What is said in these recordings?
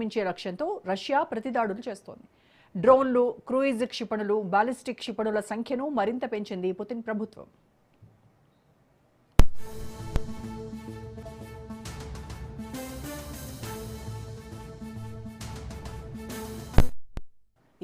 మించే లక్ష్యంతో రష్యా ప్రతిదాడులు చేస్తోంది. డ్రోన్లు, క్రూయిజ్ క్షిపణులు, బాలిస్టిక్ క్షిపణుల సంఖ్యను మరింత పెంచింది పుతిన్ ప్రభుత్వం.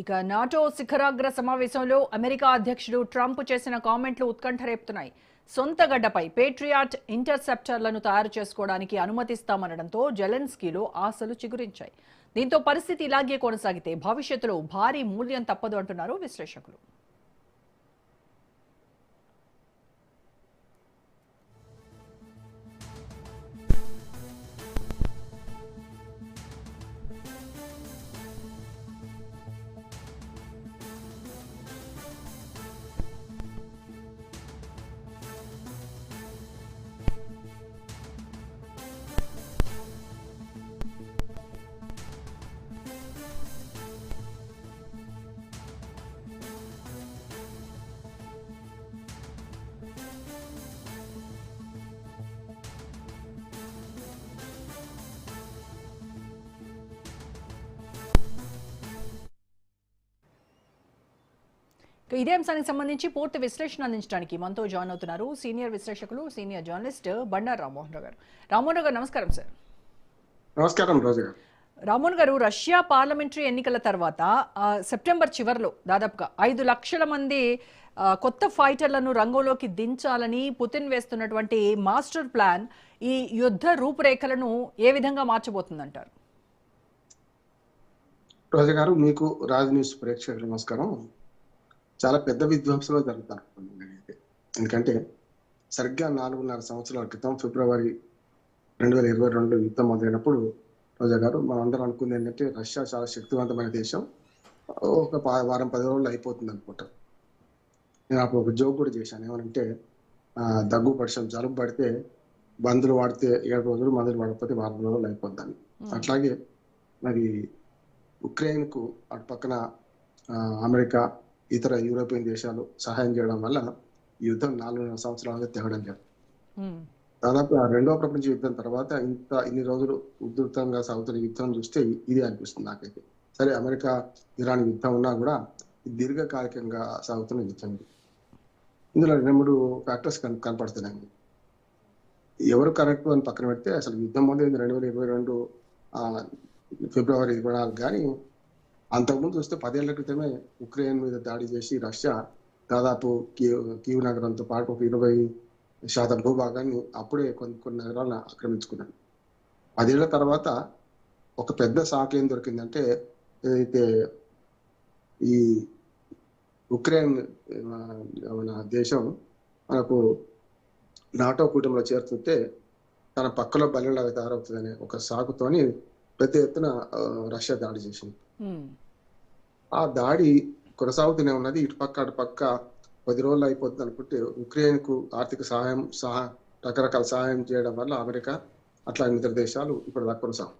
ఇక నాటో శిఖరాగ్ర సమావేశంలో అమెరికా అధ్యక్షుడు ట్రంప్ చేసిన కామెంట్లు ఉత్కంఠ రేపుతున్నాయి. సొంత గడ్డపై పేట్రియాట్ ఇంటర్సెప్టర్లను తయారు చేసుకోవడానికి అనుమతిస్తామనడంతో జెలెన్స్కీలో ఆశలు చిగురించాయి. దీంతో పరిస్థితి ఇలాగే కొనసాగితే భవిష్యత్తులో భారీ మూల్యం తప్పదు అంటున్నారు విశ్లేషకులు. ఇదే అంశానికి సంబంధించి పూర్తి విశ్లేషణ అందించడానికి మనతో జాయిన్ అవుతున్నారు సీనియర్ విశ్లేషకులు, సీనియర్ జర్నలిస్ట్ బండారు రామ్మోహన్ రావు గారు. రామ్మోహన్ రావు గారు, నమస్కారం సార్. నమస్కారం రోజు గారు. రామ్మోహన్ గారు, రష్యా పార్లమెంటరీ ఎన్నికల తర్వాత సెప్టెంబర్ చివరిలో దాదాపుగా 5 లక్షల మంది కొత్త ఫైటర్లను రంగంలోకి దించాలని పుతిన్ వేస్తున్నటువంటి మాస్టర్ ప్లాన్ ఈ యుద్ధ రూపురేఖలను ఏ విధంగా మార్చబోతుందంటారు? రోజు గారు, మీకు రాజ్ న్యూస్ ప్రేక్షకులు నమస్కారం. చాలా పెద్ద విధ్వంసంలో జరుగుతారు. ఎందుకంటే సరిగ్గా 4.5 సంవత్సరాల క్రితం ఫిబ్రవరి 2022 యుద్ధం మొదలైనప్పుడు రోజా గారు మనందరం అనుకుంది ఏంటంటే రష్యా చాలా శక్తివంతమైన దేశం, ఒక వారం 10 రోజులు అయిపోతుంది అనుకుంటారు. నేను అప్పుడు ఒక జోక్ కూడా చేశాను. ఏమనంటే దగ్గు పడిషం జలుబు పడితే మందులు వాడితే 7 రోజులు, మందులు వాడకపోతే వారం రోజులు అయిపోద్దని. అట్లాగే మరి ఉక్రెయిన్కు అటు పక్కన అమెరికా, ఇతర యూరోపియన్ దేశాలు సహాయం చేయడం వల్ల ఈ యుద్ధం 4.5 సంవత్సరాలుగా తెగడం జరిగింది. దాదాపు రెండవ ప్రపంచ యుద్ధం తర్వాత ఇన్ని రోజులు ఉధృతంగా సాగుతున్న యుద్ధం చూస్తే ఇది అనిపిస్తుంది నాకైతే. సరే, అమెరికా ఇరాన్ యుద్ధం ఉన్నా కూడా దీర్ఘకాలికంగా సాగుతున్న యుద్ధం. ఇందులో 2-3 ఫ్యాక్టర్స్ కనపడుతున్నాయి. ఎవరు కరెక్ట్ అని పక్కన పెడితే అసలు యుద్ధం మొదలైంది 2022 ఫిబ్రవరి 24 కానీ అంతకుముందు చూస్తే 10 ఏళ్ల క్రితమే ఉక్రెయిన్ మీద దాడి చేసి రష్యా దాదాపు కీవ్ నగరంతో పాటు ఒక 20% భూభాగాన్ని అప్పుడే కొన్ని నగరాలను ఆక్రమించుకున్నాడు. 10 ఏళ్ల తర్వాత ఒక పెద్ద షాక్ ఏం దొరికిందంటే, ఏదైతే ఈ ఉక్రెయిన్ మన దేశం మనకు నాటో కూటమిలో చేరుతుంటే తన పక్కలో బలిలాగా తయారవుతుందనే ఒక సాకుతోని పెద్ద ఎత్తున రష్యా దాడి చేసింది. ఆ దాడి కొనసాగుతూనే ఉన్నది. ఇటుపక్క అటుపక్క 10 రోజులు అయిపోతుంది అనుకుంటే ఉక్రెయిన్ కు ఆర్థిక సహాయం రకరకాల సహాయం చేయడం వల్ల అమెరికా అట్లా ఇతర దేశాలు ఇప్పుడు దాకా కొనసాగు.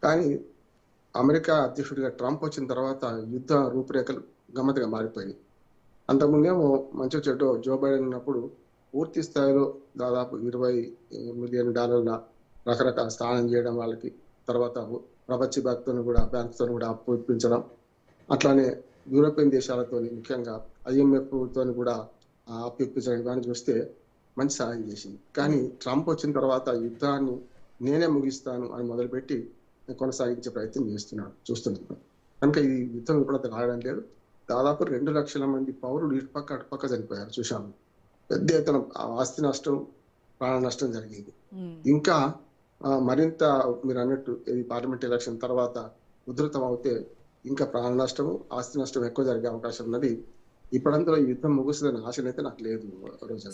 కానీ అమెరికా అధ్యక్షుడిగా ట్రంప్ వచ్చిన తర్వాత యుద్ధ రూపురేఖలు గమ్మత్తుగా మారిపోయాయి. అంతకుముందేమో మంచి చెడ్డో జో బైడెన్ ఉన్నప్పుడు పూర్తి స్థాయిలో దాదాపు $20 మిలియన్ రకరకాల సహాయం చేయడం వాళ్ళకి, తర్వాత ప్రపంచ బ్యాంకుతో కూడా అప్పు ఇప్పించడం, అట్లానే యూరోపియన్ దేశాలతో ముఖ్యంగా IMF తోని కూడా అప్పు ఇప్పించడం ఇవన్నీ చూస్తే మంచి సహాయం చేసింది. కానీ ట్రంప్ వచ్చిన తర్వాత యుద్ధాన్ని నేనే ముగిస్తాను అని మొదలుపెట్టి కొనసాగించే ప్రయత్నం చూస్తున్నాను. కనుక ఈ యుద్ధం ఎప్పుడైతే రావడం లేదు. దాదాపు 2 లక్షల మంది పౌరులు ఇటుపక్క అటుపక్క చనిపోయారు చూశాము. పెద్ద ఎత్తున ఆస్తి నష్టం, ప్రాణ నష్టం జరిగింది. ఇంకా మరింత మీరు అన్నట్టు ఈ పార్లమెంట్ ఎలక్షన్ తర్వాత ఉధృతం అవుతే ఇంకా ప్రాణ నష్టము, ఆస్తి నష్టం ఎక్కువ జరిగే అవకాశం ఉన్నది. ఇప్పుడంతా ఈ యుద్ధం ముగుస్తుందనే ఆశనైతే నాకు లేదు.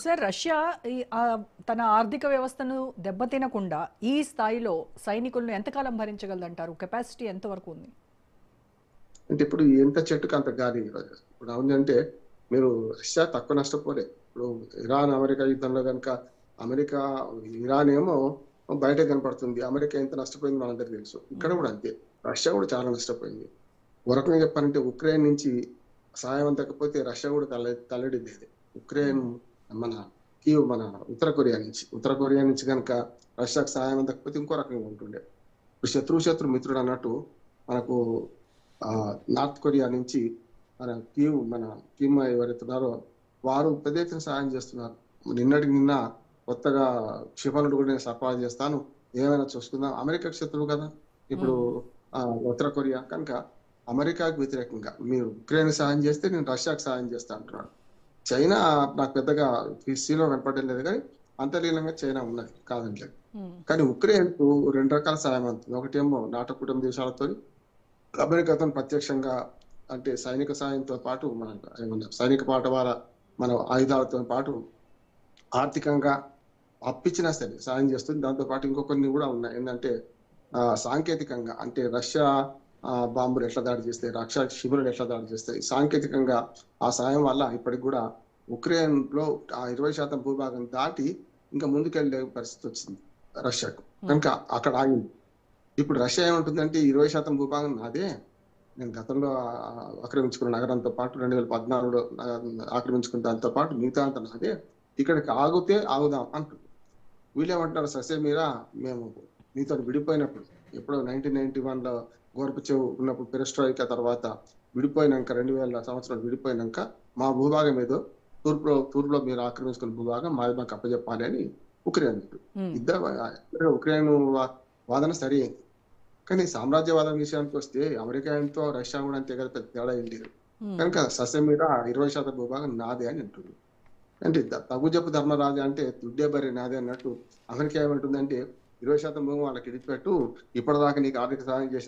సార్, రష్యా తన ఆర్థిక వ్యవస్థను దెబ్బతినకుండా ఈ స్థాయిలో సైనికులను ఎంతకాలం భరించగలదంటారు? కెపాసిటీ ఎంత వరకు ఉంది అంటే ఇప్పుడు ఎంత చెట్టుకు అంత గాలి. ఇప్పుడు అవునంటే మీరు రష్యా తక్కువ నష్టపోలే. ఇప్పుడు ఇరాన్ అమెరికా యుద్ధంలో కనుక ఇరాన్ ఏమో బయట కనపడుతుంది, అమెరికా ఎంత నష్టపోయింది మనందరికీ తెలుసు. ఇక్కడ కూడా అంతే, రష్యా కూడా చాలా నష్టపోయింది. ఒక రకంగా చెప్పాలంటే ఉక్రెయిన్ నుంచి సహాయం అందకపోతే రష్యా కూడా తల్లడిల్లేది. ఉక్రెయిన్ మన మన ఉత్తర కొరియా నుంచి కనుక రష్యాకు సహాయం అందకపోతే ఇంకో రకంగా ఉంటుండే. ఇప్పుడు శత్రు మిత్రుడు అన్నట్టు మనకు ఆ నార్త్ కొరియా నుంచి మన కిమ్ ఎవరైతే ఉన్నారో వారు పెద్ద ఎత్తున సహాయం చేస్తున్నారు. నిన్నటికి నిన్న కొత్తగా క్షిపణులు కూడా నేను సరఫరా చేస్తాను, ఏమైనా చూసుకుందాం. అమెరికాకు శత్రువు కదా ఇప్పుడు ఉత్తర కొరియా. కనుక అమెరికాకు వ్యతిరేకంగా మీరు ఉక్రెయిన్ సహాయం చేస్తే నేను రష్యాకు సహాయం చేస్తా అంటున్నాడు. చైనా నాకు పెద్దగా హిస్టరీలో కనపడడం లేదు, కానీ అంతర్లీనంగా చైనా ఉన్నది కాదని లేదు. కానీ ఉక్రెయిన్ కు రెండు రకాల సహాయం అందుతుంది. ఒకటేమో నాటో కుటుంబ దేశాలతో అమెరికాతో ప్రత్యక్షంగా అంటే సైనిక సాయంతో పాటు మన ఏమన్నా సైనిక పాఠవాల మన ఆయుధాలతో పాటు ఆర్థికంగా అప్పిచ్చినా సరే సాయం చేస్తుంది. దాంతో పాటు ఇంకొన్ని కూడా ఉన్నాయి. ఏంటంటే సాంకేతికంగా అంటే రష్యా బాంబులు ఎట్లా దాడి చేస్తాయి, రష్యా శిబిరాలు ఎట్లా దాడి చేస్తాయి, సాంకేతికంగా ఆ సాయం వల్ల ఇప్పటికి కూడా ఉక్రెయిన్ లో ఆ 20% భూభాగం దాటి ఇంకా ముందుకెళ్లే పరిస్థితి వచ్చింది రష్యాకు. కనుక అక్కడ ఆగింది. ఇప్పుడు రష్యా ఏమంటుందంటే 20% భూభాగం నాదే, నేను గతంలో ఆక్రమించుకున్న నగరంతో పాటు 2014లో ఆక్రమించుకున్న దాంతో పాటు మిగతా అంతా నాదే, ఇక్కడికి ఆగితే ఆగుదాం అంటుంది. వీళ్ళేమంటున్నారు, ససే మీరా మేము మీతో విడిపోయినప్పుడు ఎప్పుడో 1991లో గోర్బచేవ్ ఉన్నప్పుడు పెరెస్ట్రాయికా తర్వాత విడిపోయినాక 2000 సంవత్సరాలు విడిపోయినాక మా భూభాగం ఏదో తూర్పులో మీరు ఆక్రమించుకున్న భూభాగం మాకు అప్పచెప్పాలి అని ఉక్రెయిన్ ఇద్దరు ఉక్రెయిన్ వాదన సరి అయింది. కానీ సామ్రాజ్యవాదం విషయానికి వస్తే అమెరికాతో రష్యా కూడా అంతే కదా, పెద్ద తేడా ఏం లేదు. కనుక సస్యం మీద 20% భూభాగం నాదే అని అంటుంది. అంటే తగుజపు ధర్మరాజు అంటే దుడ్డే బరి నాదే అన్నట్టు అమెరికా ఏమంటుందంటే 20% భూమి వాళ్ళకి ఇడిచిపెట్టు, ఇప్పటిదాకా నీకు ఆర్థిక సహాయం చేసి